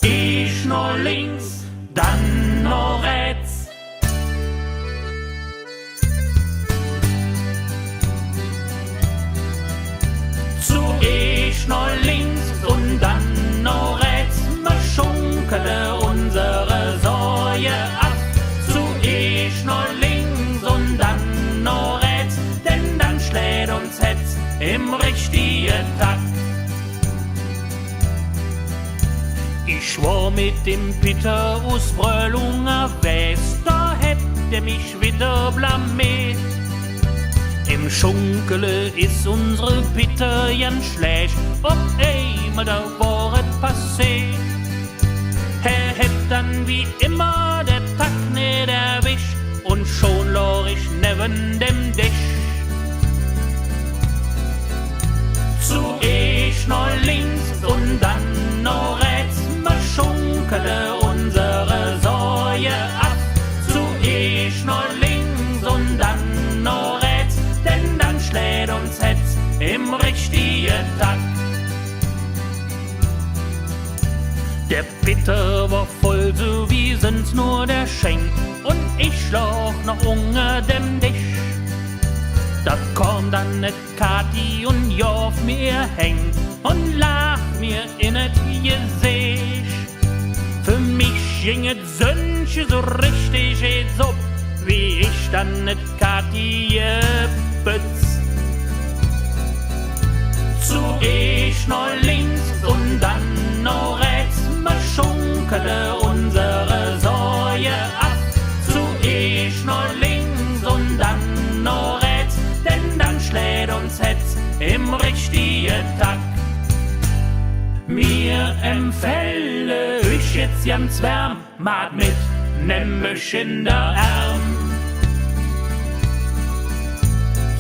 Ich noch links, dann noch rechts. Zuerst noch links und dann noch rechts. Wir schunkele unsere Säue ab. Zuerst noch links und dann noch rechts. Denn dann schlägt uns Hetz im richtigen Takt. Ich war mit dem Peter aus Brölunger West, da hätte mich wieder blamiert. Im Schunkele ist unsere Peter ganz schlecht, ob einmal da war et passiert. Hätt dann wie immer der Tag nicht erwischt und schon lag ich neben dem Tisch. Zuerst noch links und dann noch rechts. Wir schunkele unsere Säue ab. Zuerst noch links und dann noch rechts. Denn dann schlägt uns Hetz im richtigen Takt. Der Peter war voll, so wie sind's nur der Schenk. Und ich lag noch unter dem Tisch. Da kam dann net Kathi und Jorf mir häng und lach mir in et Gesicht. Für mich ging et Sönche so richtig jetzt ob, wie ich dann net Kathi gebützt. Zuerst noch links und dann noch rechts. Wir schunkele unsere Säue ab. Zuerst noch links und dann noch rechts. Denn dann schlägt uns Hetz im richtigen Takt. Mir empfehle ich jetzt ganz wärm, mat mit nem Misch in der Arm.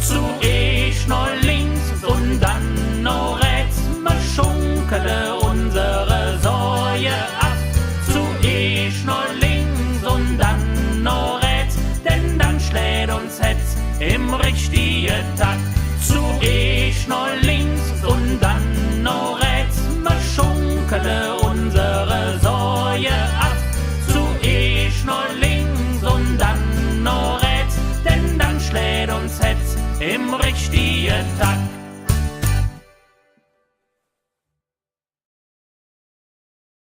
Zuerst noch links und dann noch rechts. Wir schunkele unsere Säue ab. Zuerst noch links und dann noch rechts. Denn dann schlägt uns Hetz im richtigen Takt. Zuerst noch links und dann noch rechts. Wir schunkele unsere Säue ab. Zuerst noch links und dann noch rechts. Denn dann schlägt uns Hetz im richtigen Takt.